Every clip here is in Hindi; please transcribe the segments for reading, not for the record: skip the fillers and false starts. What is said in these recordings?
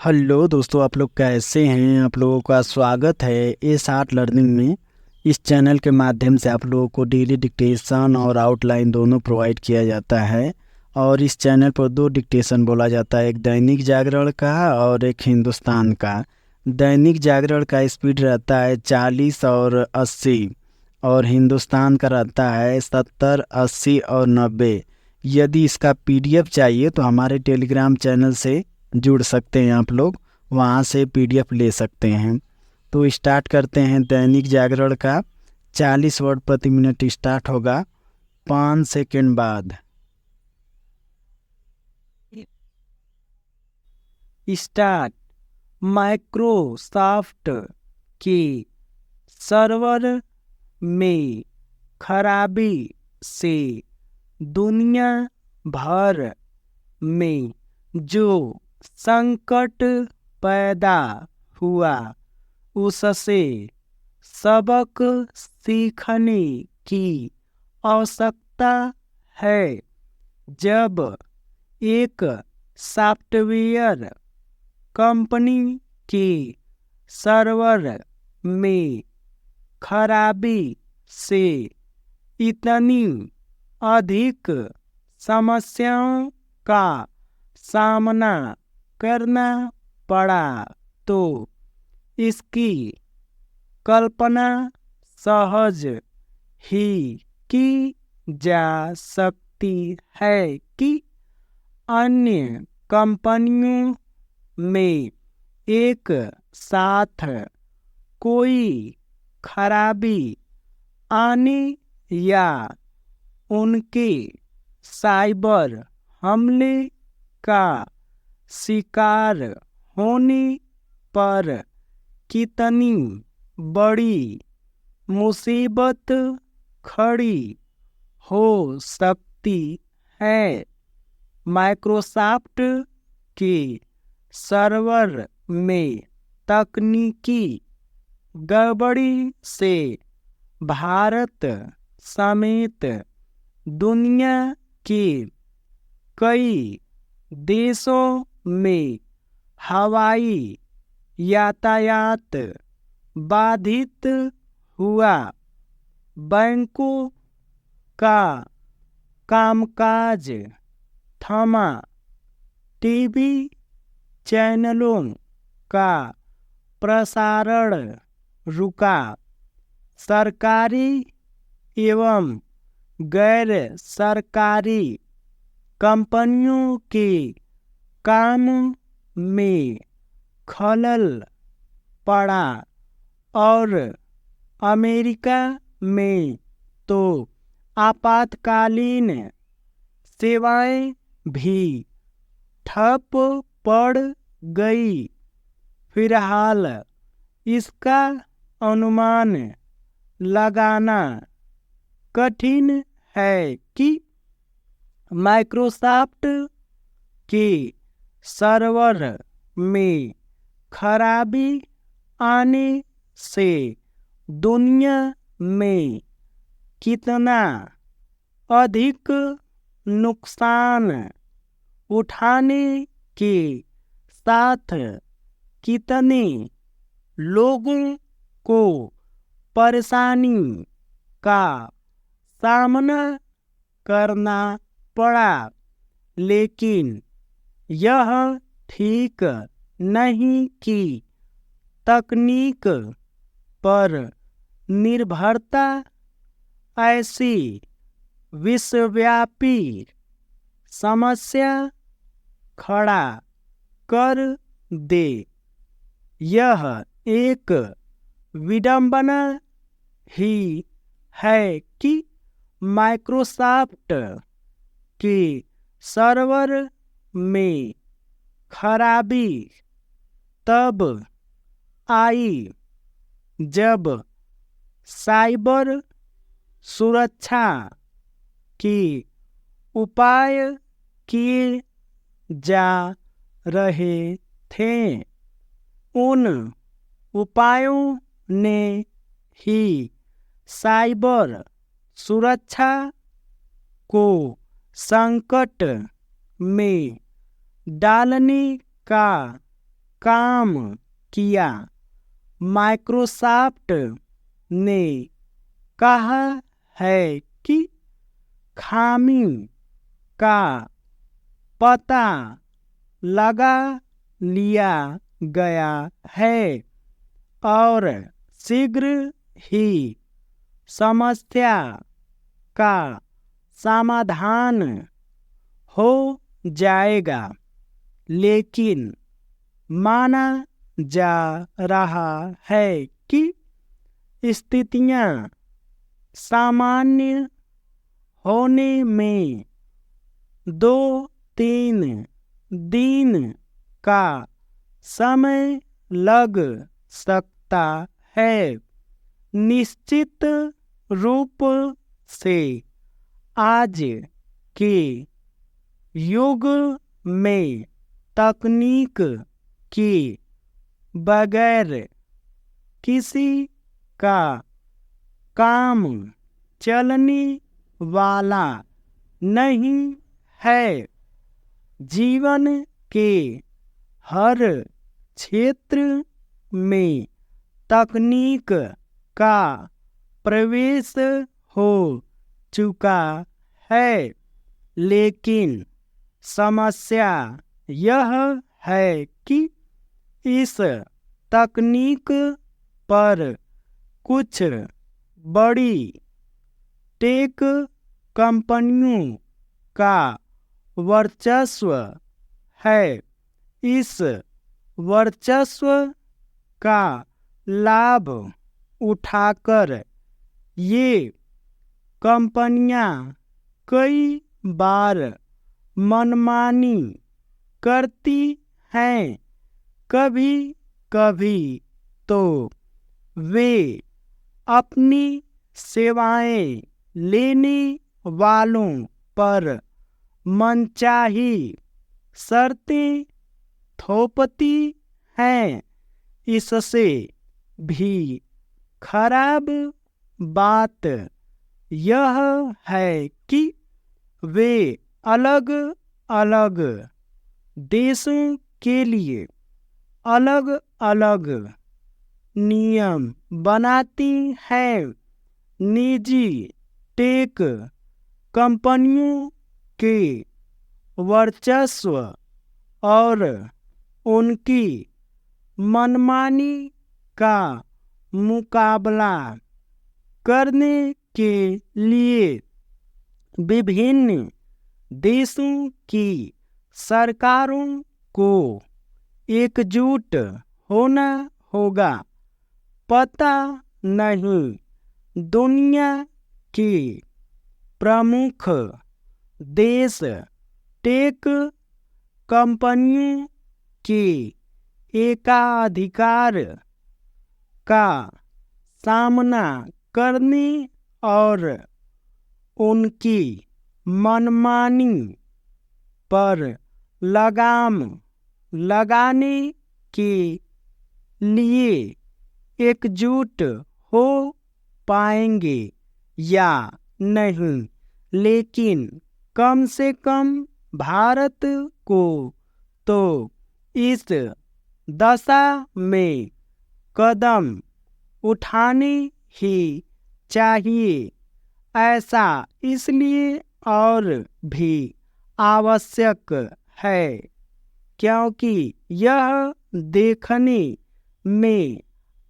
हेलो दोस्तों, आप लोग कैसे हैं। आप लोगों का स्वागत है एस आर्ट लर्निंग में। इस चैनल के माध्यम से आप लोगों को डेली डिक्टेशन और आउटलाइन दोनों प्रोवाइड किया जाता है। और इस चैनल पर दो डिक्टेशन बोला जाता है, एक दैनिक जागरण का और एक हिंदुस्तान का। दैनिक जागरण का स्पीड रहता है 40 और 80, और हिंदुस्तान का रहता है 70, 80 और 90। यदि इसका पीडीएफ चाहिए तो हमारे टेलीग्राम चैनल से जुड़ सकते हैं आप लोग, वहाँ से पीडीएफ ले सकते हैं। तो स्टार्ट करते हैं दैनिक जागरण का। 40 वर्ड प्रति मिनट स्टार्ट होगा 5 सेकंड बाद। स्टार्ट। माइक्रोसॉफ्ट के सर्वर में खराबी से दुनिया भर में जो संकट पैदा हुआ उससे सबक सीखने की आवश्यकता है। जब एक सॉफ्टवेयर कंपनी के सर्वर में खराबी से इतनी अधिक समस्याओं का सामना करना पड़ा तो इसकी कल्पना सहज ही की जा सकती है कि अन्य कंपनियों में एक साथ कोई खराबी आने या उनके साइबर हमले का शिकार होने पर कितनी बड़ी मुसीबत खड़ी हो सकती है। माइक्रोसॉफ्ट के सर्वर में तकनीकी गड़बड़ी से भारत समेत दुनिया के कई देशों में हवाई यातायात बाधित हुआ। बैंकों का कामकाज थमा। टीवी चैनलों का प्रसारण रुका। सरकारी एवं गैर सरकारी कंपनियों के काम में खलल पड़ा और अमेरिका में तो आपातकालीन सेवाएं भी ठप पड़ गई। फिलहाल इसका अनुमान लगाना कठिन है कि माइक्रोसॉफ्ट के सर्वर में खराबी आने से दुनिया में कितना अधिक नुकसान उठाने के साथ कितने लोगों को परेशानी का सामना करना पड़ा, लेकिन यह ठीक नहीं कि तकनीक पर निर्भरता ऐसी विश्वव्यापी समस्या खड़ा कर दे। यह एक विडंबना ही है कि माइक्रोसॉफ्ट के सर्वर में खराबी तब आई जब साइबर सुरक्षा के उपाय किए जा रहे थे। उन उपायों ने ही साइबर सुरक्षा को संकट में डालने का काम किया। माइक्रोसॉफ्ट ने कहा है कि खामी का पता लगा लिया गया है और शीघ्र ही समस्या का समाधान हो जाएगा, लेकिन माना जा रहा है कि स्थितियां सामान्य होने में 2-3 दिन का समय लग सकता है। निश्चित रूप से आज के युग में तकनीक के बगैर किसी का काम चलने वाला नहीं है। जीवन के हर क्षेत्र में तकनीक का प्रवेश हो चुका है, लेकिन समस्या यह है कि इस तकनीक पर कुछ बड़ी टेक कंपनियों का वर्चस्व है। इस वर्चस्व का लाभ उठाकर ये कंपनियां कई बार मनमानी करती हैं। कभी कभी तो वे अपनी सेवाएं लेने वालों पर मनचाही शर्तें थोपती हैं। इससे भी खराब बात यह है कि वे अलग अलग देशों के लिए अलग अलग नियम बनाती हैं। निजी टेक कंपनियों के वर्चस्व और उनकी मनमानी का मुकाबला करने के लिए विभिन्न देशों की सरकारों को एकजुट होना होगा। पता नहीं दुनिया के प्रमुख देश टेक कंपनियों के एकाधिकार का सामना करने और उनकी मनमानी पर लगाम लगाने के लिए एकजुट हो पाएंगे या नहीं, लेकिन कम से कम भारत को तो इस दशा में कदम उठाने ही चाहिए। ऐसा इसलिए और भी आवश्यक है क्योंकि यह देखने में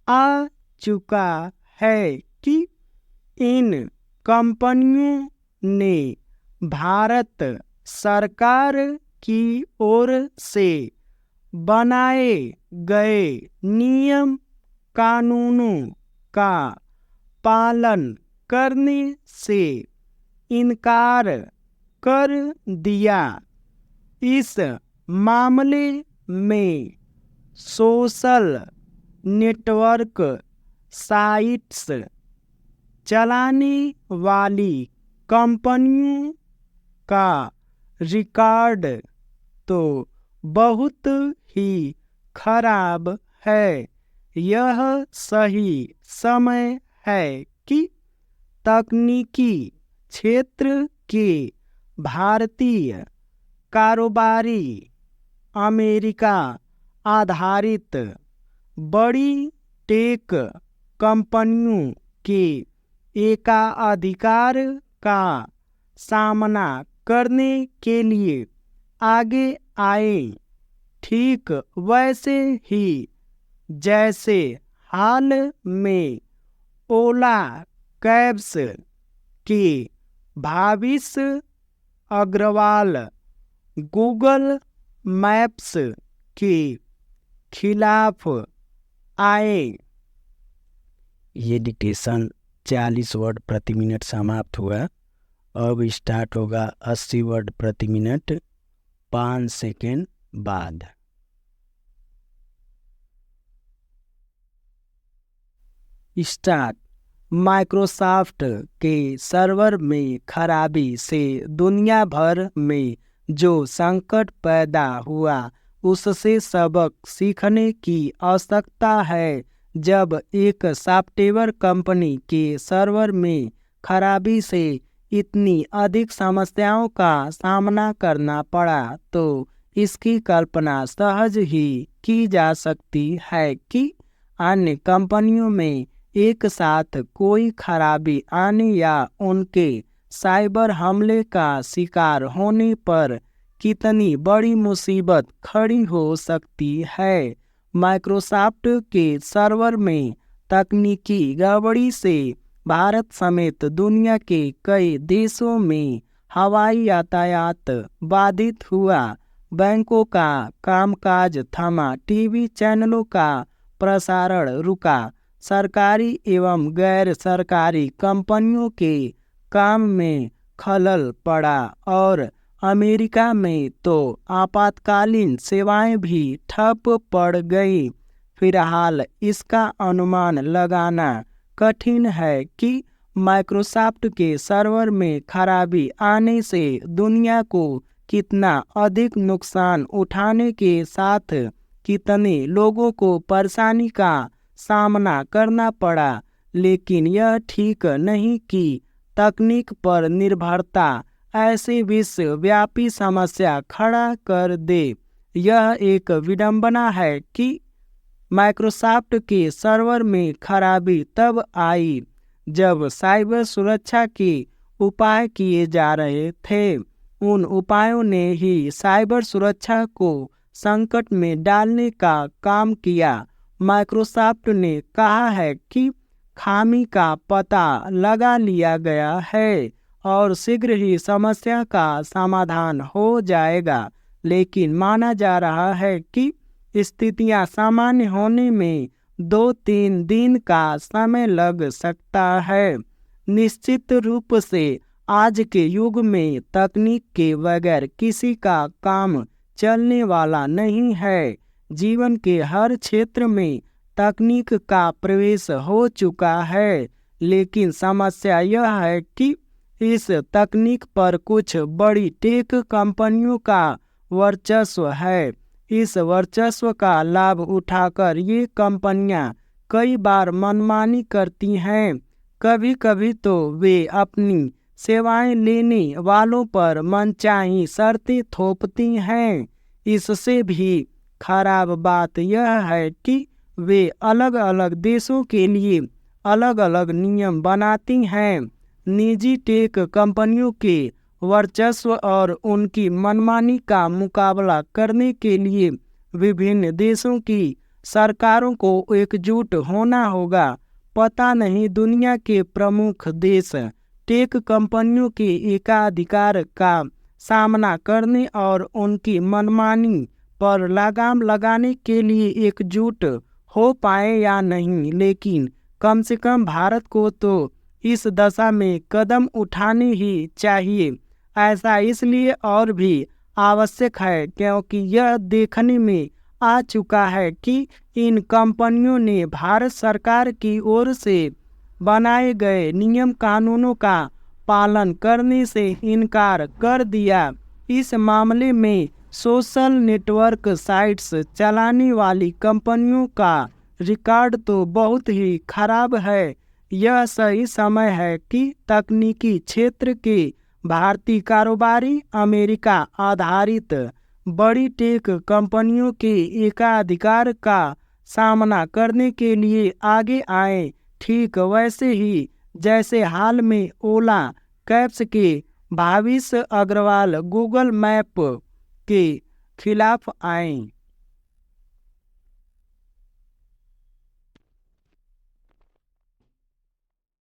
आ चुका है कि इन कंपनियों ने भारत सरकार की ओर से बनाए गए नियम कानूनों का पालन करने से इनकार कर दिया। इस मामले में सोशल नेटवर्क साइट्स चलाने वाली कंपनियों का रिकॉर्ड तो बहुत ही खराब है। यह सही समय है कि तकनीकी क्षेत्र के भारतीय कारोबारी अमेरिका आधारित बड़ी टेक कंपनियों के एकाधिकार का सामना करने के लिए आगे आए, ठीक वैसे ही जैसे हाल में ओला कैब्स के भाविश अग्रवाल गूगल मैप्स के खिलाफ आए। ये डिक्टेशन 40 वर्ड प्रति मिनट समाप्त हुआ। अब स्टार्ट होगा 80 वर्ड प्रति मिनट 5 सेकेंड बाद। स्टार्ट। माइक्रोसॉफ्ट के सर्वर में खराबी से दुनिया भर में जो संकट पैदा हुआ उससे सबक सीखने की आवश्यकता है। जब एक सॉफ्टवेयर कंपनी के सर्वर में खराबी से इतनी अधिक समस्याओं का सामना करना पड़ा तो इसकी कल्पना सहज ही की जा सकती है कि अन्य कंपनियों में एक साथ कोई खराबी आने या उनके साइबर हमले का शिकार होने पर कितनी बड़ी मुसीबत खड़ी हो सकती है। माइक्रोसॉफ्ट के सर्वर में तकनीकी गड़बड़ी से भारत समेत दुनिया के कई देशों में हवाई यातायात बाधित हुआ, बैंकों का कामकाज थमा, टीवी चैनलों का प्रसारण रुका, सरकारी एवं गैर सरकारी कंपनियों के काम में खलल पड़ा और अमेरिका में तो आपातकालीन सेवाएं भी ठप पड़ गई। फिलहाल इसका अनुमान लगाना कठिन है कि माइक्रोसॉफ्ट के सर्वर में खराबी आने से दुनिया को कितना अधिक नुकसान उठाने के साथ कितने लोगों को परेशानी का सामना करना पड़ा। लेकिन यह ठीक नहीं कि तकनीक पर निर्भरता ऐसी विश्वव्यापी समस्या खड़ा कर दे। यह एक विडंबना है कि माइक्रोसॉफ्ट के सर्वर में खराबी तब आई जब साइबर सुरक्षा के उपाय किए जा रहे थे। उन उपायों ने ही साइबर सुरक्षा को संकट में डालने का काम किया। माइक्रोसॉफ्ट ने कहा है कि खामी का पता लगा लिया गया है और शीघ्र ही समस्या का समाधान हो जाएगा, लेकिन माना जा रहा है कि स्थितियां सामान्य होने में 2-3 दिन का समय लग सकता है। निश्चित रूप से आज के युग में तकनीक के बगैर किसी का काम चलने वाला नहीं है। जीवन के हर क्षेत्र में तकनीक का प्रवेश हो चुका है, लेकिन समस्या यह है कि इस तकनीक पर कुछ बड़ी टेक कंपनियों का वर्चस्व है। इस वर्चस्व का लाभ उठाकर ये कंपनियां कई बार मनमानी करती हैं। कभी कभी तो वे अपनी सेवाएं लेने वालों पर मनचाही शर्तें थोपती हैं। इससे भी खराब बात यह है कि वे अलग अलग देशों के लिए अलग अलग नियम बनाती हैं। निजी टेक कंपनियों के वर्चस्व और उनकी मनमानी का मुकाबला करने के लिए विभिन्न देशों की सरकारों को एकजुट होना होगा। पता नहीं दुनिया के प्रमुख देश टेक कंपनियों के एकाधिकार का सामना करने और उनकी मनमानी पर लगाम लगाने के लिए एकजुट हो पाए या नहीं, लेकिन कम से कम भारत को तो इस दशा में कदम उठाने ही चाहिए। ऐसा इसलिए और भी आवश्यक है क्योंकि यह देखने में आ चुका है कि इन कंपनियों ने भारत सरकार की ओर से बनाए गए नियम कानूनों का पालन करने से इनकार कर दिया। इस मामले में सोशल नेटवर्क साइट्स चलाने वाली कंपनियों का रिकॉर्ड तो बहुत ही खराब है। यह सही समय है कि तकनीकी क्षेत्र के भारतीय कारोबारी अमेरिका आधारित बड़ी टेक कंपनियों के एकाधिकार का सामना करने के लिए आगे आए, ठीक वैसे ही जैसे हाल में ओला कैब्स के भाविश अग्रवाल गूगल मैप के खिलाफ आए।